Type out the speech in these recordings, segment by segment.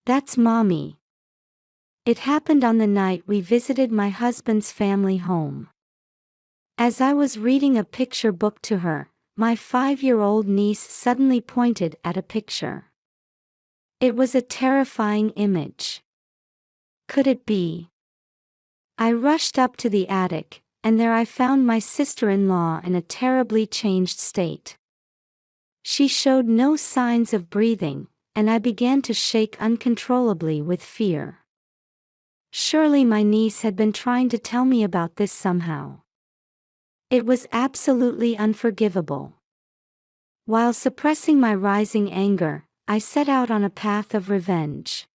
That's Mommy. It happened on the night we visited my husband's family home. As I was reading a picture book to her, my 5-year-old niece suddenly pointed at a picture. It was a terrifying image. Could it be? I rushed up to the attic, and there I found my sister-in-law in a terribly changed state. She showed no signs of breathing, and I began to shake uncontrollably with fear. Surely my niece had been trying to tell me about this somehow. It was absolutely unforgivable. While suppressing my rising anger, I set out on a path of revenge.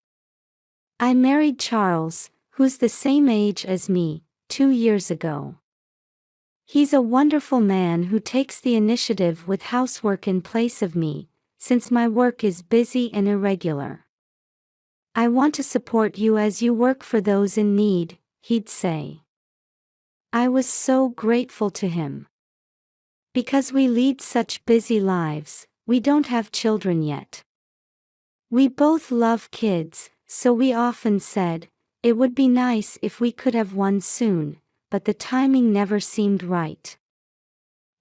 I married Charles, who's the same age as me, 2 years ago. He's a wonderful man who takes the initiative with housework in place of me, since my work is busy and irregular. I want to support you as you work for those in need, he'd say. I was so grateful to him. Because we lead such busy lives, we don't have children yet. We both love kids, so we often said, it would be nice if we could have one soon, but the timing never seemed right.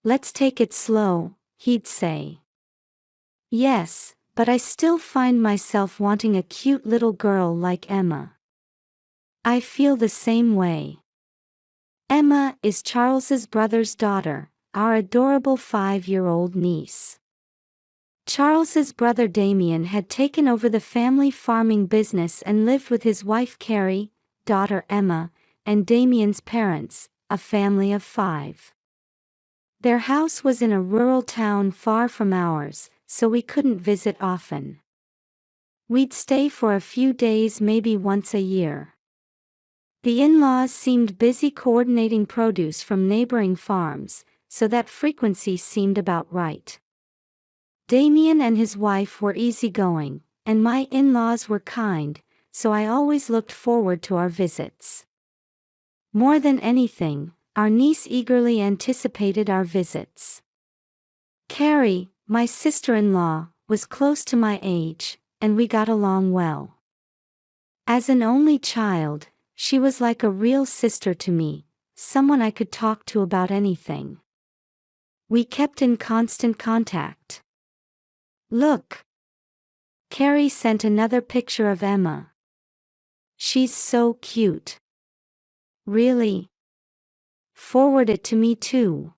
Let's take it slow, he'd say. Yes, but I still find myself wanting a cute little girl like Emma. I feel the same way. Emma is Charles's brother's daughter, our adorable 5-year-old niece. Charles's brother Damien had taken over the family farming business and lived with his wife Carrie, daughter Emma, and Damien's parents, a family of 5. Their house was in a rural town far from ours, so we couldn't visit often. We'd stay for a few days, maybe once a year. The in-laws seemed busy coordinating produce from neighboring farms, so that frequency seemed about right. Damien and his wife were easygoing, and my in-laws were kind, so I always looked forward to our visits. More than anything, our niece eagerly anticipated our visits. Carrie, my sister-in-law, was close to my age, and we got along well. As an only child, she was like a real sister to me, someone I could talk to about anything. We kept in constant contact. Look! Carrie sent another picture of Emma. She's so cute. Really? Forward it to me too.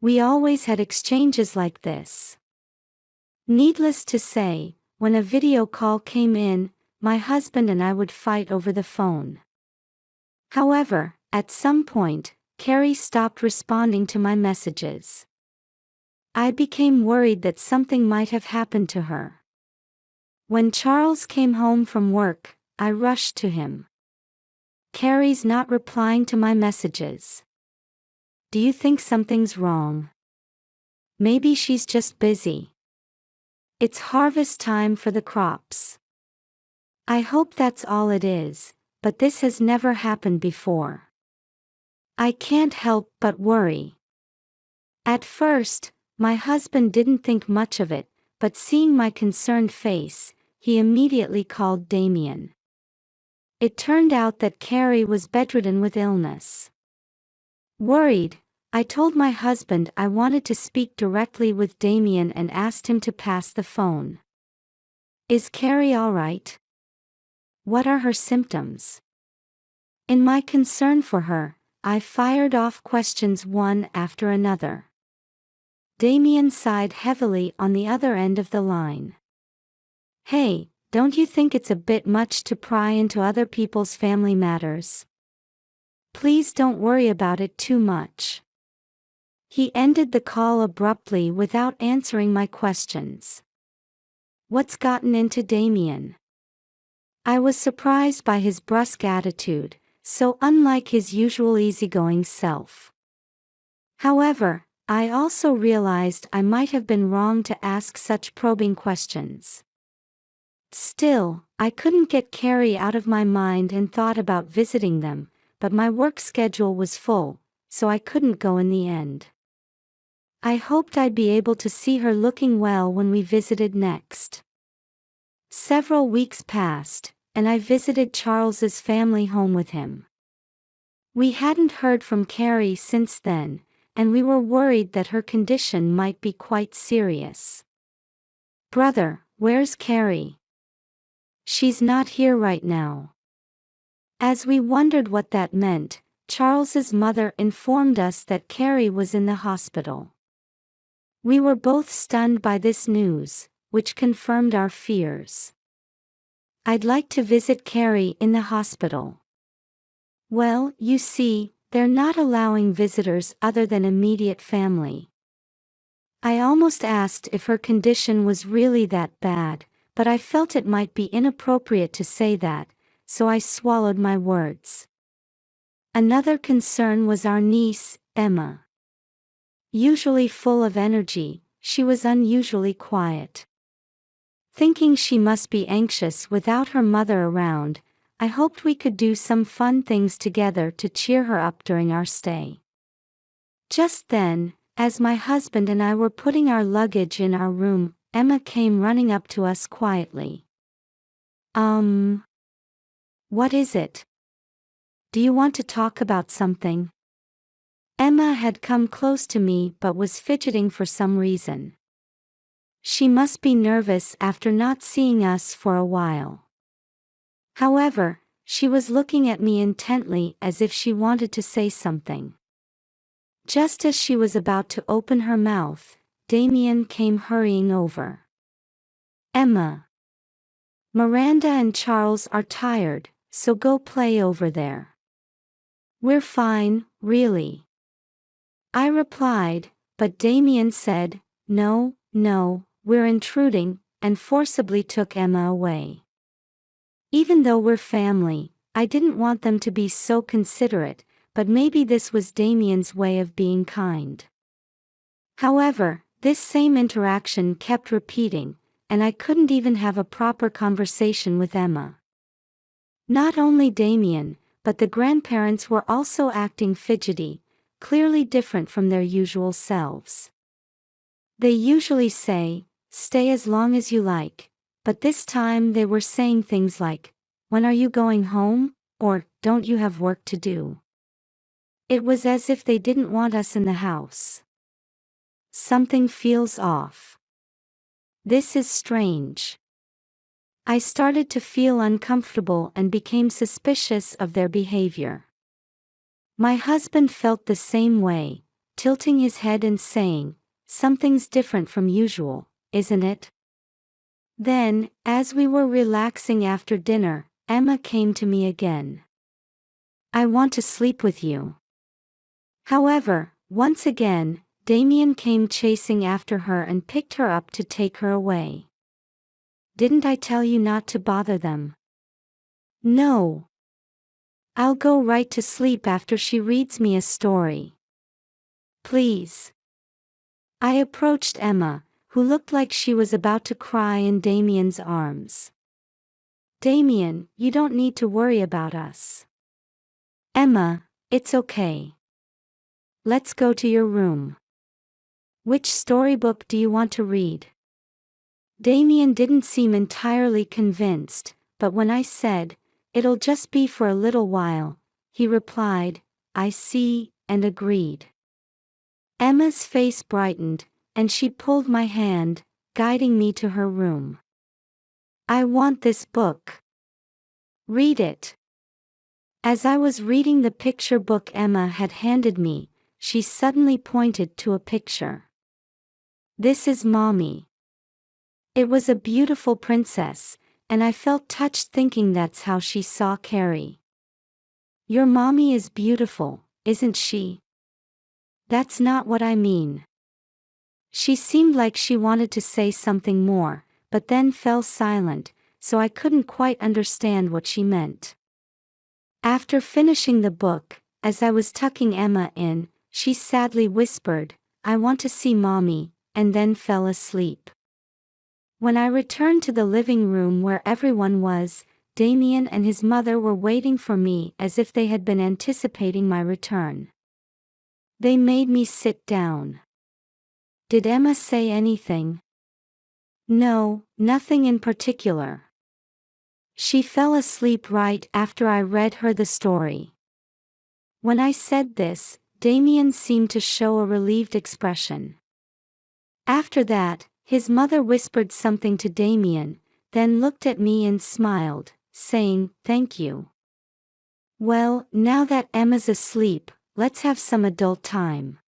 We always had exchanges like this. Needless to say, when a video call came in, my husband and I would fight over the phone. However, at some point, Carrie stopped responding to my messages. I became worried that something might have happened to her. When Charles came home from work, I rushed to him. Carrie's not replying to my messages. Do you think something's wrong? Maybe she's just busy. It's harvest time for the crops. I hope that's all it is, but this has never happened before. I can't help but worry. At first, my husband didn't think much of it, but seeing my concerned face, he immediately called Damien. It turned out that Carrie was bedridden with illness. Worried, I told my husband I wanted to speak directly with Damien and asked him to pass the phone. Is Carrie all right? What are her symptoms? In my concern for her, I fired off questions one after another. Damien sighed heavily on the other end of the line. Hey, don't you think it's a bit much to pry into other people's family matters? Please don't worry about it too much. He ended the call abruptly without answering my questions. What's gotten into Damien? I was surprised by his brusque attitude, so unlike his usual easygoing self. However, I also realized I might have been wrong to ask such probing questions. Still, I couldn't get Carrie out of my mind and thought about visiting them, but my work schedule was full, so I couldn't go in the end. I hoped I'd be able to see her looking well when we visited next. Several weeks passed, and I visited Charles's family home with him. We hadn't heard from Carrie since then, and we were worried that her condition might be quite serious. "Brother, where's Carrie?" "She's not here right now." As we wondered what that meant, Charles's mother informed us that Carrie was in the hospital. We were both stunned by this news, which confirmed our fears. "I'd like to visit Carrie in the hospital." "Well, you see, they're not allowing visitors other than immediate family." I almost asked if her condition was really that bad, but I felt it might be inappropriate to say that, so I swallowed my words. Another concern was our niece, Emma. Usually full of energy, she was unusually quiet. Thinking she must be anxious without her mother around, I hoped we could do some fun things together to cheer her up during our stay. Just then, as my husband and I were putting our luggage in our room, Emma came running up to us quietly. What is it? Do you want to talk about something?" Emma had come close to me but was fidgeting for some reason. She must be nervous after not seeing us for a while. However, she was looking at me intently as if she wanted to say something. Just as she was about to open her mouth, Damien came hurrying over. "Emma, Miranda and Charles are tired, so go play over there." "We're fine, really," I replied, but Damien said, "No, we're intruding," and forcibly took Emma away. Even though we're family, I didn't want them to be so considerate, but maybe this was Damien's way of being kind. However, this same interaction kept repeating, and I couldn't even have a proper conversation with Emma. Not only Damien, but the grandparents were also acting fidgety, clearly different from their usual selves. They usually say, "Stay as long as you like," but this time they were saying things like, "When are you going home?" or "Don't you have work to do?" It was as if they didn't want us in the house. Something feels off. This is strange. I started to feel uncomfortable and became suspicious of their behavior. My husband felt the same way, tilting his head and saying, "Something's different from usual, isn't it?" Then, as we were relaxing after dinner, Emma came to me again. "I want to sleep with you." However, once again, Damien came chasing after her and picked her up to take her away. "Didn't I tell you not to bother them?" "No. I'll go right to sleep after she reads me a story. Please." I approached Emma, who looked like she was about to cry in Damien's arms. "Damien, you don't need to worry about us." "Emma, it's okay. Let's go to your room. Which storybook do you want to read?" Damien didn't seem entirely convinced, but when I said, "It'll just be for a little while," he replied, "I see," and agreed. Emma's face brightened, and she pulled my hand, guiding me to her room. "I want this book. Read it." As I was reading the picture book Emma had handed me, she suddenly pointed to a picture. "This is Mommy." It was a beautiful princess, and I felt touched thinking that's how she saw Carrie. "Your mommy is beautiful, isn't she?" "That's not what I mean." She seemed like she wanted to say something more, but then fell silent, so I couldn't quite understand what she meant. After finishing the book, as I was tucking Emma in, she sadly whispered, "I want to see Mommy," and then fell asleep. When I returned to the living room where everyone was, Damien and his mother were waiting for me as if they had been anticipating my return. They made me sit down. "Did Emma say anything?" No, nothing in particular. She fell asleep right after I read her the story. When I said this, Damien seemed to show a relieved expression. After that, his mother whispered something to Damien, then looked at me and smiled, saying, "Thank you." Well, now that Emma's asleep, let's have some adult time.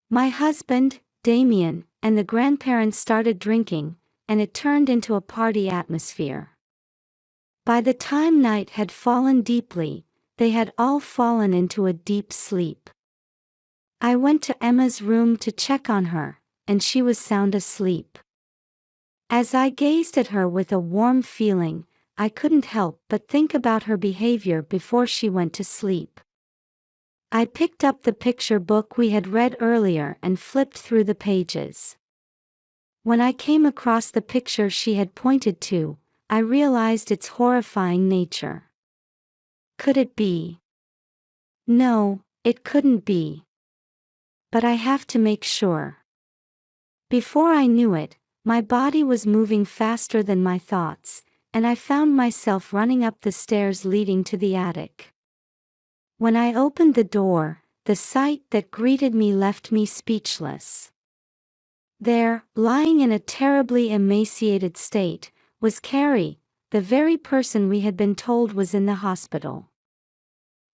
My husband, Damien, and the grandparents started drinking, and it turned into a party atmosphere. By the time night had fallen deeply, they had all fallen into a deep sleep. I went to Emma's room to check on her, and she was sound asleep. As I gazed at her with a warm feeling, I couldn't help but think about her behavior before she went to sleep. I picked up the picture book we had read earlier and flipped through the pages. When I came across the picture she had pointed to, I realized its horrifying nature. Could it be? No, it couldn't be. But I have to make sure. Before I knew it, my body was moving faster than my thoughts, and I found myself running up the stairs leading to the attic. When I opened the door, the sight that greeted me left me speechless. There, lying in a terribly emaciated state, was Carrie, the very person we had been told was in the hospital.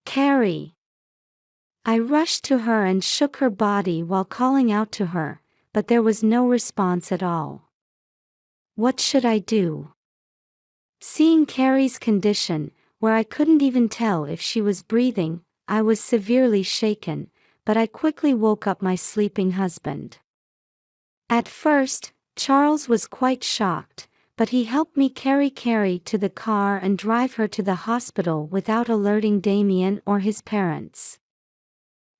Carrie! I rushed to her and shook her body while calling out to her, but there was no response at all. What should I do? Seeing Carrie's condition, where I couldn't even tell if she was breathing, I was severely shaken, but I quickly woke up my sleeping husband. At first, Charles was quite shocked, but he helped me carry Carrie to the car and drive her to the hospital without alerting Damien or his parents.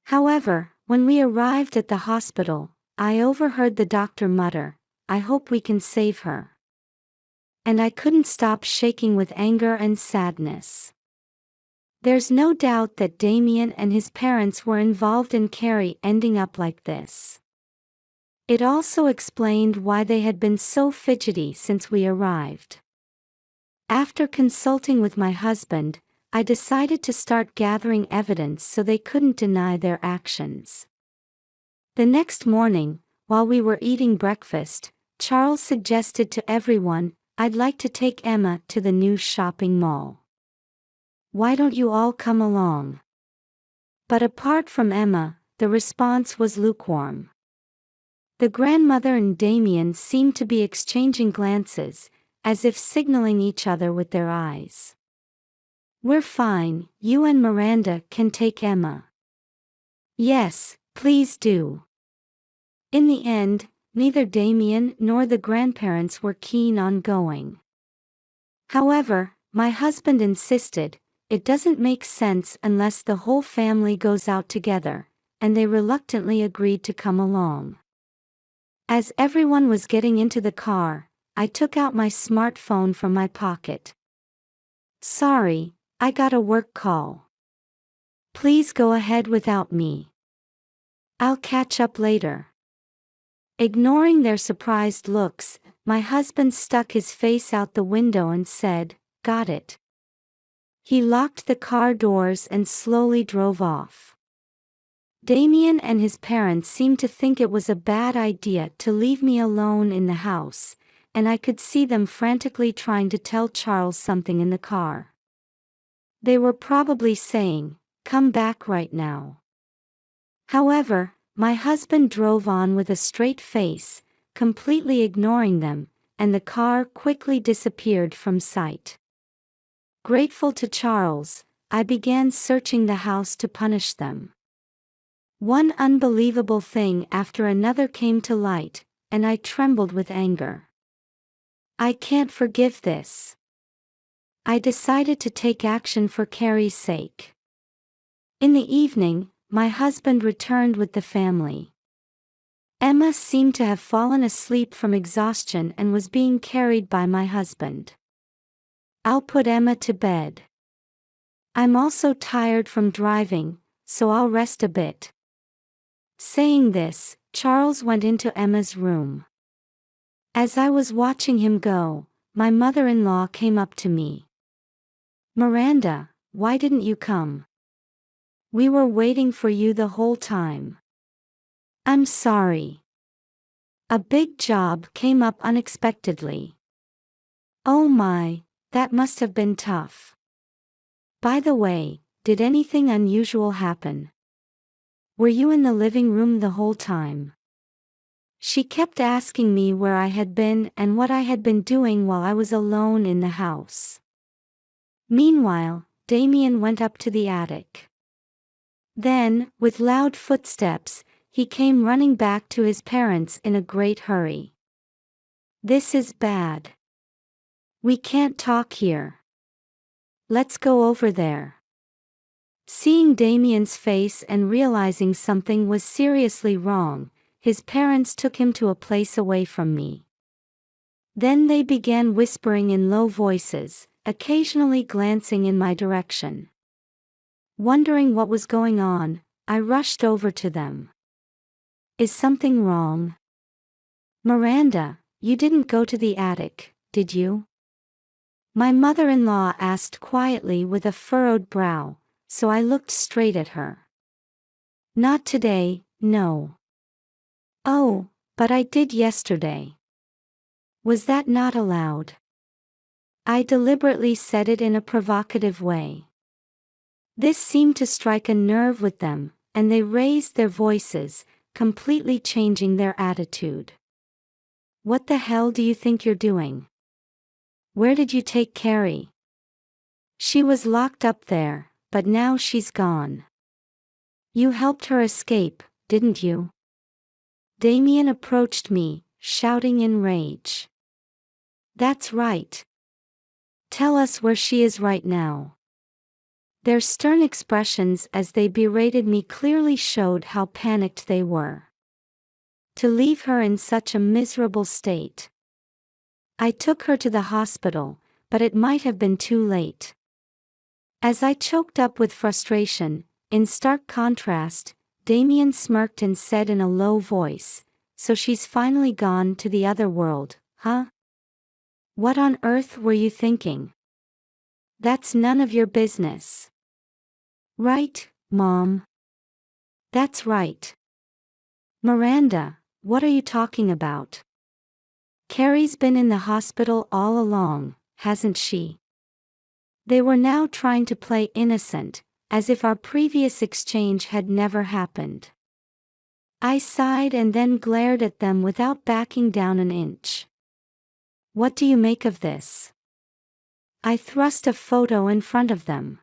However, when we arrived at the hospital, I overheard the doctor mutter, "I hope we can save her." And I couldn't stop shaking with anger and sadness. There's no doubt that Damien and his parents were involved in Carrie ending up like this. It also explained why they had been so fidgety since we arrived. After consulting with my husband, I decided to start gathering evidence so they couldn't deny their actions. The next morning, while we were eating breakfast, Charles suggested to everyone, "I'd like to take Emma to the new shopping mall. Why don't you all come along?" But apart from Emma, the response was lukewarm. The grandmother and Damien seemed to be exchanging glances, as if signaling each other with their eyes. "We're fine, you and Miranda can take Emma." "Yes, please do." In the end, neither Damien nor the grandparents were keen on going. However, my husband insisted, "It doesn't make sense unless the whole family goes out together," and they reluctantly agreed to come along. As everyone was getting into the car, I took out my smartphone from my pocket. "Sorry, I got a work call. Please go ahead without me. I'll catch up later." Ignoring their surprised looks, my husband stuck his face out the window and said, "Got it." He locked the car doors and slowly drove off. Damien and his parents seemed to think it was a bad idea to leave me alone in the house, and I could see them frantically trying to tell Charles something in the car. They were probably saying, "Come back right now." However, my husband drove on with a straight face, completely ignoring them, and the car quickly disappeared from sight. Grateful to Charles, I began searching the house to punish them. One unbelievable thing after another came to light, and I trembled with anger. I can't forgive this. I decided to take action for Carrie's sake. In the evening, my husband returned with the family. Emma seemed to have fallen asleep from exhaustion and was being carried by my husband. "I'll put Emma to bed. I'm also tired from driving, so I'll rest a bit." Saying this, Charles went into Emma's room. As I was watching him go, my mother-in-law came up to me. "Miranda, why didn't you come? We were waiting for you the whole time." "I'm sorry. A big job came up unexpectedly." "Oh my, that must have been tough. By the way, did anything unusual happen? Were you in the living room the whole time?" She kept asking me where I had been and what I had been doing while I was alone in the house. Meanwhile, Damien went up to the attic. Then, with loud footsteps, he came running back to his parents in a great hurry. "This is bad. We can't talk here. Let's go over there." Seeing Damien's face and realizing something was seriously wrong, his parents took him to a place away from me. Then they began whispering in low voices, occasionally glancing in my direction. Wondering what was going on, I rushed over to them. "Is something wrong? Miranda, you didn't go to the attic, did you?" My mother-in-law asked quietly with a furrowed brow, so I looked straight at her. "Not today, no." "Oh, but I did yesterday." "Was that not allowed?" I deliberately said it in a provocative way. This seemed to strike a nerve with them, and they raised their voices, completely changing their attitude. "What the hell do you think you're doing? Where did you take Carrie? She was locked up there, but now she's gone. You helped her escape, didn't you?" Damien approached me, shouting in rage. "That's right. Tell us where she is right now." Their stern expressions as they berated me clearly showed how panicked they were. To leave her in such a miserable state. I took her to the hospital, but it might have been too late. As I choked up with frustration, in stark contrast, Damien smirked and said in a low voice, "So she's finally gone to the other world, huh? What on earth were you thinking? That's none of your business." "Right, Mom?" "That's right. Miranda, what are you talking about? Carrie's been in the hospital all along, hasn't she?" They were now trying to play innocent, as if our previous exchange had never happened. I sighed and then glared at them without backing down an inch. "What do you make of this?" I thrust a photo in front of them.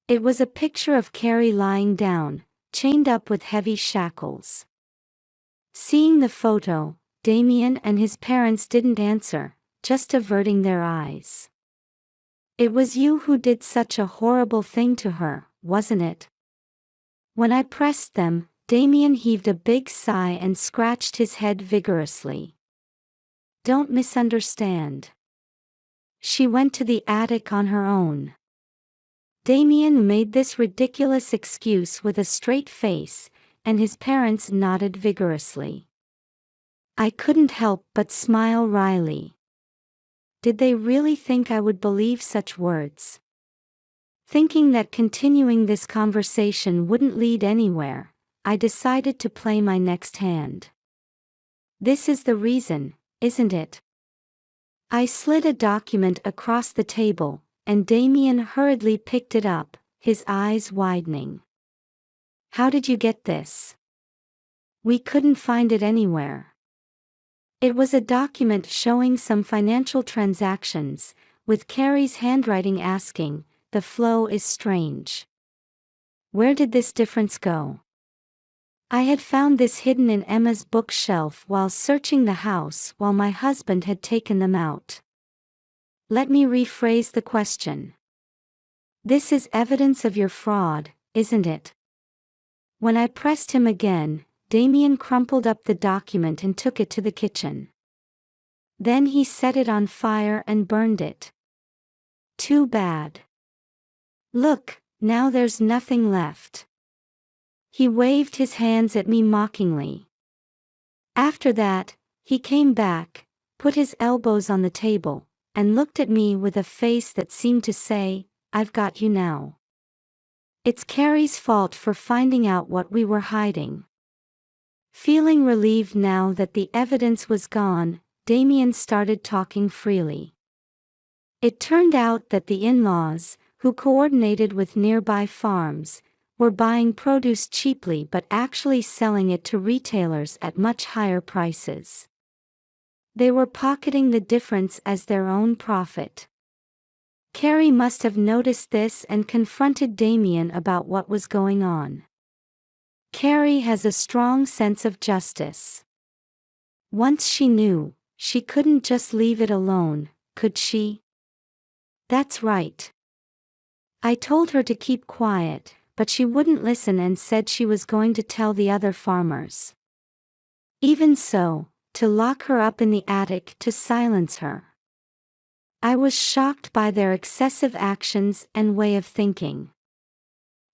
It was a picture of Carrie lying down, chained up with heavy shackles. Seeing the photo, Damien and his parents didn't answer, just averting their eyes. "It was you who did such a horrible thing to her, wasn't it?" When I pressed them, Damien heaved a big sigh and scratched his head vigorously. "Don't misunderstand. She went to the attic on her own." Damien made this ridiculous excuse with a straight face, and his parents nodded vigorously. I couldn't help but smile wryly. Did they really think I would believe such words? Thinking that continuing this conversation wouldn't lead anywhere, I decided to play my next hand. "This is the reason, isn't it?" I slid a document across the table, and Damien hurriedly picked it up, his eyes widening. "How did you get this?" "We couldn't find it anywhere." It was a document showing some financial transactions, with Carrie's handwriting asking, "The flow is strange. Where did this difference go?" I had found this hidden in Emma's bookshelf while searching the house while my husband had taken them out. Let me rephrase the question. This is evidence of your fraud, isn't it? When I pressed him again, Damien crumpled up the document and took it to the kitchen. Then he set it on fire and burned it. Too bad. Look, now there's nothing left. He waved his hands at me mockingly. After that, he came back, put his elbows on the table, and looked at me with a face that seemed to say, "I've got you now." It's Carrie's fault for finding out what we were hiding. Feeling relieved now that the evidence was gone, Damien started talking freely. It turned out that the in-laws, who coordinated with nearby farms, were buying produce cheaply but actually selling it to retailers at much higher prices. They were pocketing the difference as their own profit. Carrie must have noticed this and confronted Damien about what was going on. Carrie has a strong sense of justice. Once she knew, she couldn't just leave it alone, could she? That's right. I told her to keep quiet, but she wouldn't listen and said she was going to tell the other farmers. Even so, to lock her up in the attic to silence her. I was shocked by their excessive actions and way of thinking.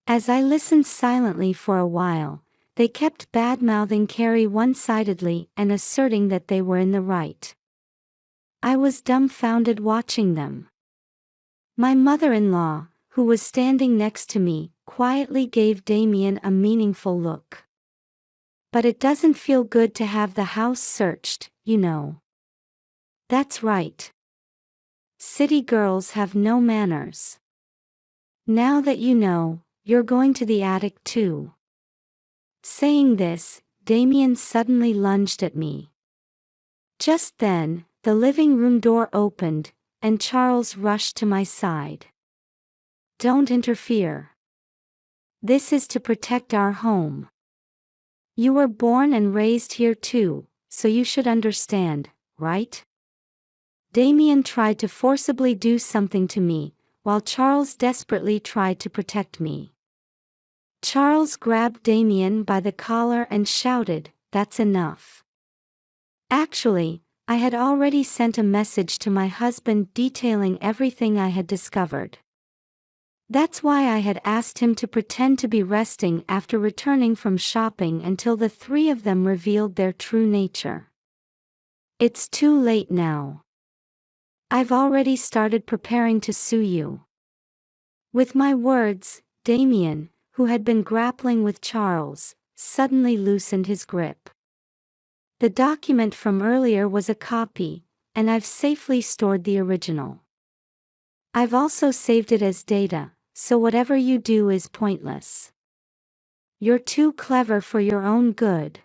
As I listened silently for a while, they kept bad-mouthing Carrie one-sidedly and asserting that they were in the right. I was dumbfounded watching them. My mother-in-law, who was standing next to me, quietly gave Damien a meaningful look. But it doesn't feel good to have the house searched, you know. That's right. City girls have no manners. Now that you know, you're going to the attic too. Saying this, Damien suddenly lunged at me. Just then, the living room door opened, and Charles rushed to my side. Don't interfere. This is to protect our home. You were born and raised here too, so you should understand, right? Damien tried to forcibly do something to me, while Charles desperately tried to protect me. Charles grabbed Damien by the collar and shouted, "That's enough." Actually, I had already sent a message to my husband detailing everything I had discovered. That's why I had asked him to pretend to be resting after returning from shopping until the three of them revealed their true nature. It's too late now. I've already started preparing to sue you. With my words, Damien, who had been grappling with Charles, suddenly loosened his grip. The document from earlier was a copy, and I've safely stored the original. I've also saved it as data, so whatever you do is pointless. You're too clever for your own good.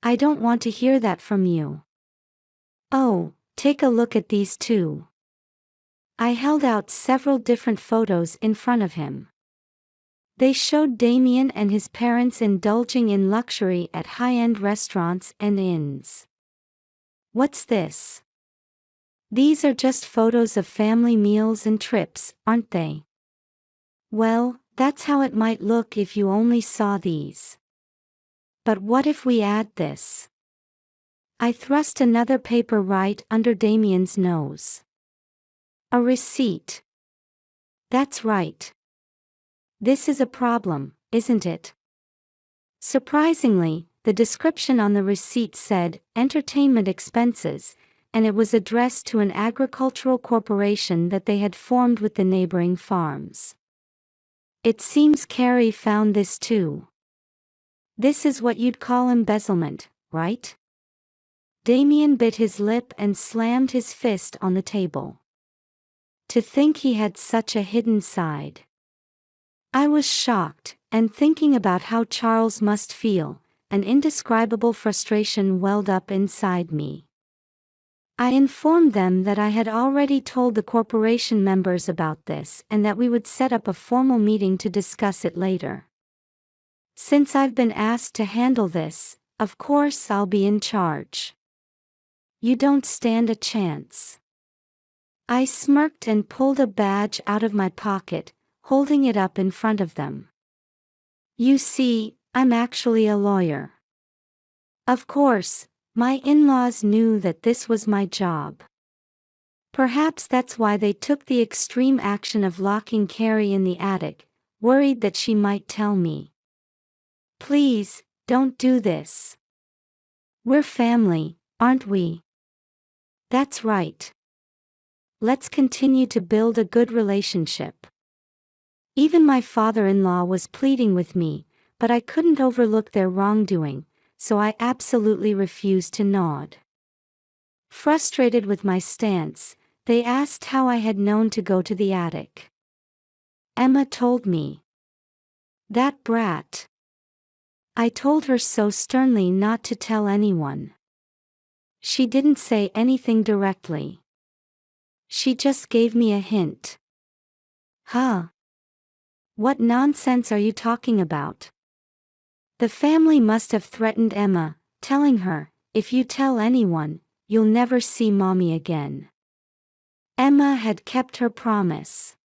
I don't want to hear that from you. Oh, take a look at these two. I held out several different photos in front of him. They showed Damien and his parents indulging in luxury at high-end restaurants and inns. What's this? These are just photos of family meals and trips, aren't they? Well, that's how it might look if you only saw these. But what if we add this? I thrust another paper right under Damien's nose. A receipt. That's right. This is a problem, isn't it? Surprisingly, the description on the receipt said, "entertainment expenses," and it was addressed to an agricultural corporation that they had formed with the neighboring farms. It seems Carrie found this too. This is what you'd call embezzlement, right? Damien bit his lip and slammed his fist on the table. To think he had such a hidden side. I was shocked, and thinking about how Charles must feel, an indescribable frustration welled up inside me. I informed them that I had already told the corporation members about this and that we would set up a formal meeting to discuss it later. Since I've been asked to handle this, of course I'll be in charge. You don't stand a chance. I smirked and pulled a badge out of my pocket, holding it up in front of them. You see, I'm actually a lawyer. Of course, my in-laws knew that this was my job. Perhaps that's why they took the extreme action of locking Carrie in the attic, worried that she might tell me. Please, don't do this. We're family, aren't we? That's right. Let's continue to build a good relationship. Even my father-in-law was pleading with me, but I couldn't overlook their wrongdoing, so I absolutely refused to nod. Frustrated with my stance, they asked how I had known to go to the attic. Emma told me. That brat. I told her so sternly not to tell anyone. She didn't say anything directly. She just gave me a hint. Huh? What nonsense are you talking about? The family must have threatened Emma, telling her, if you tell anyone, you'll never see Mommy again. Emma had kept her promise.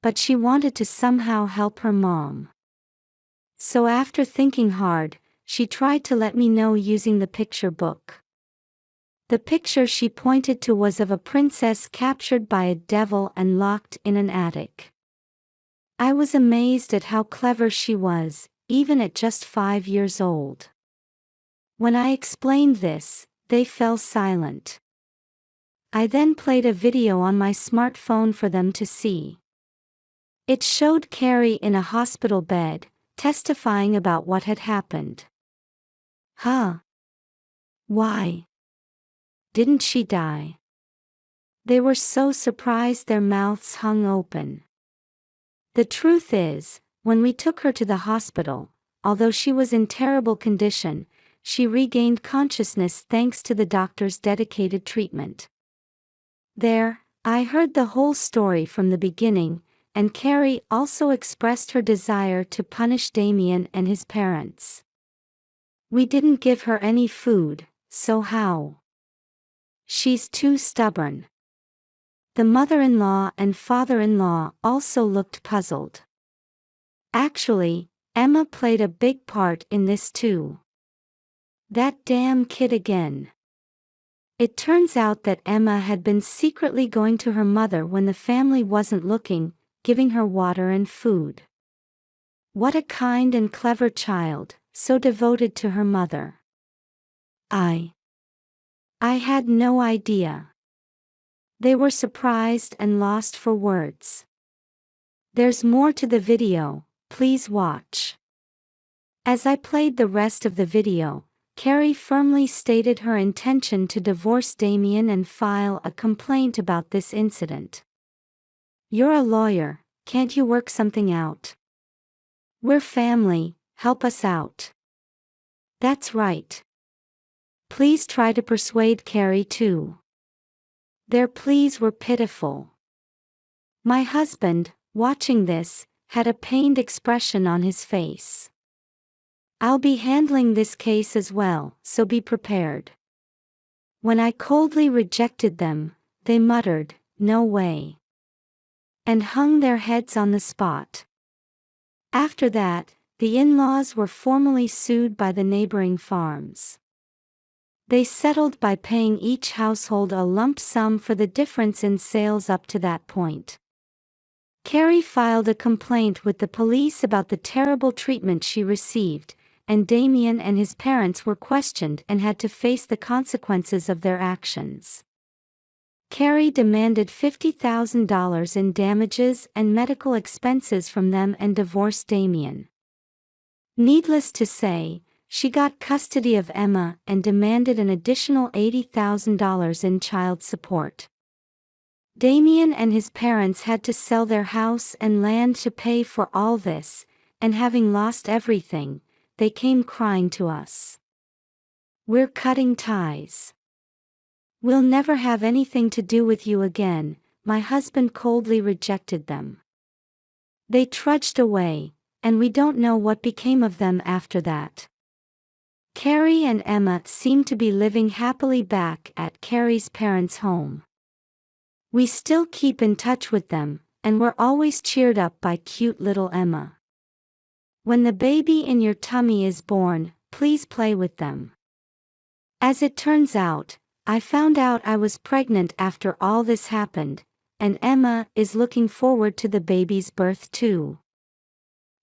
But she wanted to somehow help her mom. So after thinking hard, she tried to let me know using the picture book. The picture she pointed to was of a princess captured by a devil and locked in an attic. I was amazed at how clever she was, even at just 5 years old. When I explained this, they fell silent. I then played a video on my smartphone for them to see. It showed Carrie in a hospital bed, testifying about what had happened. Huh? Why? Didn't she die? They were so surprised their mouths hung open. The truth is, when we took her to the hospital, although she was in terrible condition, she regained consciousness thanks to the doctor's dedicated treatment. There, I heard the whole story from the beginning, and Carrie also expressed her desire to punish Damien and his parents. We didn't give her any food, so how? She's too stubborn. The mother-in-law and father-in-law also looked puzzled. Actually, Emma played a big part in this too. That damn kid again. It turns out that Emma had been secretly going to her mother when the family wasn't looking, giving her water and food. What a kind and clever child, so devoted to her mother. I had no idea. They were surprised and lost for words. There's more to the video, please watch. As I played the rest of the video, Carrie firmly stated her intention to divorce Damien and file a complaint about this incident. You're a lawyer, can't you work something out? We're family, help us out. That's right. Please try to persuade Carrie too. Their pleas were pitiful. My husband, watching this, had a pained expression on his face. I'll be handling this case as well, so be prepared. When I coldly rejected them, they muttered, "No way," and hung their heads on the spot. After that, the in-laws were formally sued by the neighboring farms. They settled by paying each household a lump sum for the difference in sales up to that point. Carrie filed a complaint with the police about the terrible treatment she received, and Damien and his parents were questioned and had to face the consequences of their actions. Carrie demanded $50,000 in damages and medical expenses from them and divorced Damien. Needless to say, she got custody of Emma and demanded an additional $80,000 in child support. Damien and his parents had to sell their house and land to pay for all this, and having lost everything, they came crying to us. We're cutting ties. We'll never have anything to do with you again. My husband coldly rejected them. They trudged away, and we don't know what became of them after that. Carrie and Emma seem to be living happily back at Carrie's parents' home. We still keep in touch with them, and we're always cheered up by cute little Emma. When the baby in your tummy is born, please play with them. As it turns out, I found out I was pregnant after all this happened, and Emma is looking forward to the baby's birth too.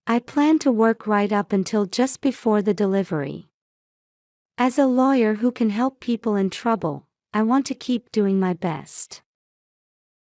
I plan to work right up until just before the delivery. As a lawyer who can help people in trouble, I want to keep doing my best.